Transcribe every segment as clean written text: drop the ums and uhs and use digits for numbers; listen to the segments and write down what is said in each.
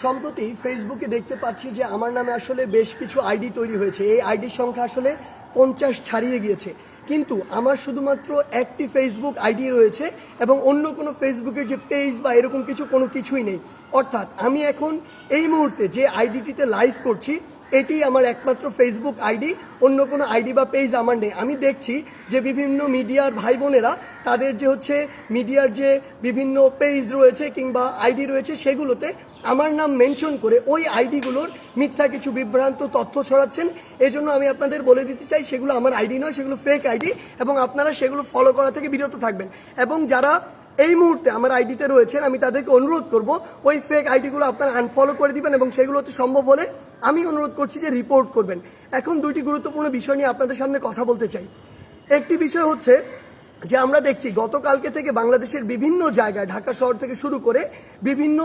সম্প্রতি ফেসবুকে দেখতে পাচ্ছি যে আমার নামে আসলে বেশ কিছু আইডি তৈরি হয়েছে। এই আইডির সংখ্যা আসলে 50 ছাড়িয়ে গিয়েছে, কিন্তু আমার শুধুমাত্র একটি ফেসবুক আইডি রয়েছে এবং অন্য কোনো ফেসবুকের যে পেজ বা এরকম কোনো কিছুই নেই। অর্থাৎ আমি এখন এই মুহূর্তে যে আইডিটিতে লাইভ করছি এটি আমার একমাত্র ফেসবুক আইডি, অন্য কোনো আইডি বা পেজ আমার নেই। আমি দেখছি যে বিভিন্ন মিডিয়ার ভাই বোনেরা তাদের যে মিডিয়ার যে বিভিন্ন পেজ রয়েছে কিংবা আইডি রয়েছে সেগুলোতে আমার নাম মেনশন করে ওই আইডিগুলোর মিথ্যা কিছু বিভ্রান্ত তথ্য ছড়াচ্ছেন। এজন্য আমি আপনাদের বলে দিতে চাই সেগুলো আমার আইডি নয়, সেগুলো ফেক আইডি এবং আপনারা সেগুলো ফলো করা থেকে বিরত থাকবেন। এবং যারা এই মুহূর্তে আমার আইডিতে রয়েছেন আমি তাদেরকে অনুরোধ করব ওই ফেক আইডিগুলো আপনারা আনফলো করে দিবেন এবং সেগুলোতে সম্ভব হলে আমি অনুরোধ করছি যে রিপোর্ট করবেন। এখন দুইটি গুরুত্বপূর্ণ বিষয় নিয়ে আপনাদের সামনে কথা বলতে চাই। একটি বিষয় হচ্ছে যে আমরা দেখছি গতকালকে থেকে বাংলাদেশের বিভিন্ন জায়গায় ঢাকা শহর থেকে শুরু করে বিভিন্ন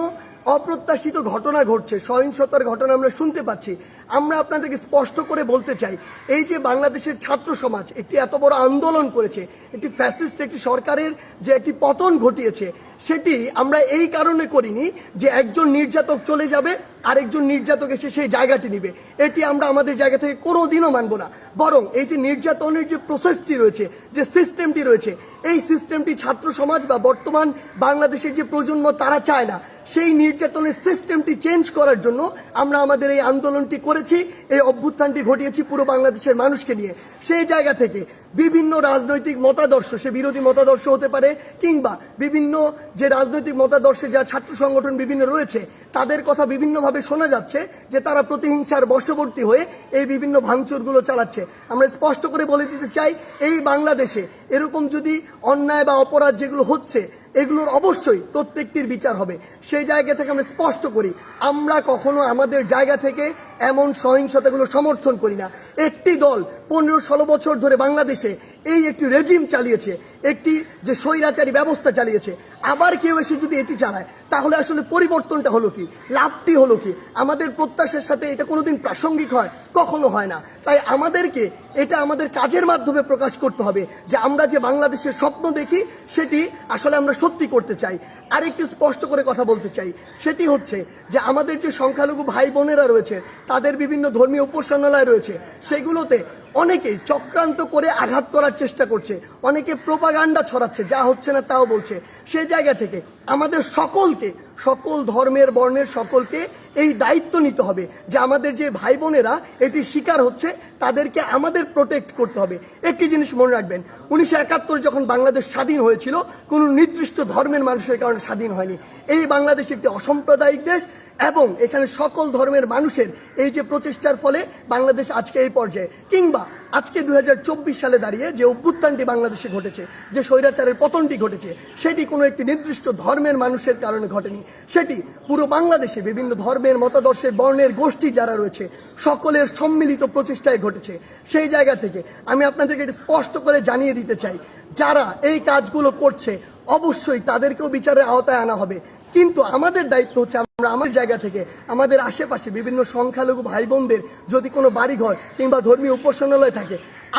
অপ্রত্যাশিত ঘটনা ঘটছে, সহিংসতার ঘটনা আমরা শুনতে পাচ্ছি। আমরা আপনাদেরকে স্পষ্ট করে বলতে চাই, এই যে বাংলাদেশের ছাত্র সমাজ একটি এত বড় আন্দোলন করেছে, একটি ফ্যাসিস্ট একটি সরকারের যে একটি পতন ঘটিয়েছে, সেটি আমরা এই কারণে করিনি যে একজন নির্যাতক চলে যাবে আরেকজন নির্যাতক এসে সেই জায়গাটি নিবে। এটি আমরা আমাদের জায়গা থেকে কোনোদিনও মানব না। বরং এই যে নির্যাতনের যে প্রসেসটি রয়েছে, যে সিস্টেমটি রয়েছে, এই সিস্টেমটি ছাত্র সমাজ বা বর্তমান বাংলাদেশের যে প্রজন্ম তারা চায় না। সেই নির্যাতনের সিস্টেমটি চেঞ্জ করার জন্য আমরা আমাদের এই আন্দোলনটি করেছি, এই অভ্যুত্থানটি ঘটিয়েছি পুরো বাংলাদেশের মানুষকে নিয়ে। সেই জায়গা থেকে বিভিন্ন রাজনৈতিক মতাদর্শ, সে বিরোধী মতাদর্শ হতে পারে কিংবা বিভিন্ন যে রাজনৈতিক মতাদর্শে যা ছাত্র সংগঠন বিভিন্ন রয়েছে তাদের কথা বিভিন্নভাবে শোনা যাচ্ছে যে তারা প্রতিহিংসার বশবর্তী হয়ে এই বিভিন্ন ভাঙচুরগুলো চালাচ্ছে। আমরা স্পষ্ট করে বলে দিতে চাই, এই বাংলাদেশে এরকম যদি অন্যায় বা অপরাধ যেগুলো হচ্ছে এগুলোর অবশ্যই প্রত্যেকটির বিচার হবে। সেই জায়গা থেকে আমরা স্পষ্ট করি, আমরা কখনো আমাদের জায়গা থেকে এমন সহিংসতাগুলো সমর্থন করি না। একটি দল 15-16 বছর ধরে বাংলাদেশে এই একটি রেজিম চালিয়েছে, একটি যে স্বৈরাচারী ব্যবস্থা চালিয়েছে, আবার কেউ এসে যদি এটি চালায় তাহলে আসলে পরিবর্তনটা হলো কি, লাভটি হলো কি? আমাদের প্রত্যাশার সাথে এটা কোনোদিন প্রাসঙ্গিক হয়? কখনো হয় না। তাই আমাদেরকে এটা আমাদের কাজের মাধ্যমে প্রকাশ করতে হবে যে আমরা যে বাংলাদেশের স্বপ্ন দেখি সেটি আসলে আমরা সত্যি করতে চাই। আরেকটি স্পষ্ট করে কথা বলতে চাই, সেটি হচ্ছে যে আমাদের যে সংখ্যালঘু ভাই বোনেরা রয়েছে তাদের বিভিন্ন ধর্মীয় উপাসনালয় রয়েছে, সেগুলোতে অনেকেই চক্রান্ত করে আঘাত করার চেষ্টা করছে, অনেকে প্রোপাগান্ডা ছড়াচ্ছে, যা হচ্ছে না তাও বলছে। সেই জায়গা থেকে আমাদের সকলকে, সকল ধর্মের বর্ণের সকলকে এই দায়িত্ব নিতে হবে যে আমাদের যে ভাই বোনেরা এটি শিকার হচ্ছে তাদেরকে আমাদের প্রোটেক্ট করতে হবে। একটি জিনিস মনে রাখবেন, 1971 যখন বাংলাদেশ স্বাধীন হয়েছিল কোনো নির্দিষ্ট ধর্মের মানুষের কারণে স্বাধীন হয়নি। এই বাংলাদেশ একটি অসাম্প্রদায়িক দেশ এবং এখানে সকল ধর্মের মানুষের এই যে প্রচেষ্টার ফলে বাংলাদেশ আজকে এই পর্যায়ে, কিংবা আজকে 2024 সালে দাঁড়িয়ে যে অভ্যুত্থানটি বাংলাদেশে ঘটেছে, যে স্বৈরাচারের পতনটি ঘটেছে, সেটি কোনো একটি নির্দিষ্ট ধর্মের মানুষের কারণে ঘটেনি। সেটি পুরো বাংলাদেশে বিভিন্ন ধর্মের মতাদর্শের বর্ণের গোষ্ঠী যারা রয়েছে সকলের সম্মিলিত প্রচেষ্টায় ঘটেছে। সেই জায়গা থেকে আমি আপনাদেরকে এটা স্পষ্ট করে জানিয়ে দিতে চাই, যারা এই কাজগুলো করছে অবশ্যই তাদেরকেও বিচারের আওতায় আনা হবে। কিন্তু আমাদের দায়িত্ব হচ্ছে আমরা আমার জায়গা থেকে আমাদের আশেপাশে বিভিন্ন সংখ্যালঘু ভাই বোনদের যদি কোনো বাড়িঘর কিংবা ধর্মীয় উপাসনালয় থাকে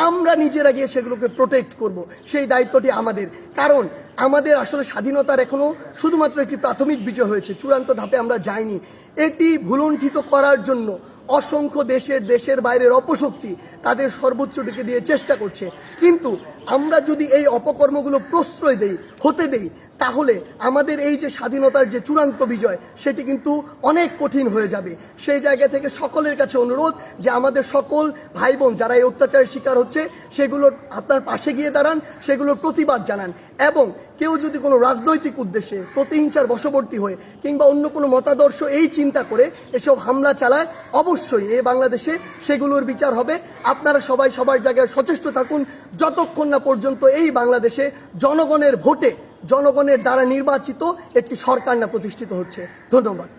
আমরা নিজেরা গিয়ে সেগুলোকে প্রোটেক্ট করব। সেই দায়িত্বটি আমাদের, কারণ আমাদের আসলে স্বাধীনতার এখনো শুধুমাত্র একটি প্রাথমিক বিজয় হয়েছে, চূড়ান্ত ধাপে আমরা যাইনি। এটি ভুলণ্ঠিত করার জন্য অসংখ্য দেশের বাইরের অপশক্তি তাদের সর্বোচ্চটিকে দিয়ে চেষ্টা করছে। কিন্তু আমরা যদি এই অপকর্মগুলো প্রশ্রয় হতে দেই তাহলে আমাদের এই যে স্বাধীনতার যে চূড়ান্ত বিজয় সেটি কিন্তু অনেক কঠিন হয়ে যাবে। সেই জায়গা থেকে সকলের কাছে অনুরোধ যে আমাদের সকল ভাই বোন যারা এই অত্যাচারের শিকার হচ্ছে সেগুলোর আপনার পাশে গিয়ে দাঁড়ান, সেগুলোর প্রতিবাদ জানান। এবং কেউ যদি কোনো রাজনৈতিক উদ্দেশ্যে প্রতিহিংসার বশবর্তী হয়ে কিংবা অন্য কোনো মতাদর্শ এই চিন্তা করে এসব হামলা চালায়, অবশ্যই এই বাংলাদেশে সেগুলোর বিচার হবে। আপনারা সবাই সবার জায়গায় সচেষ্ট থাকুন যতক্ষণ না পর্যন্ত এই বাংলাদেশে জনগণের ভোটে, জনগণের দ্বারা নির্বাচিত একটি সরকার না প্রতিষ্ঠিত হচ্ছে। ধন্যবাদ।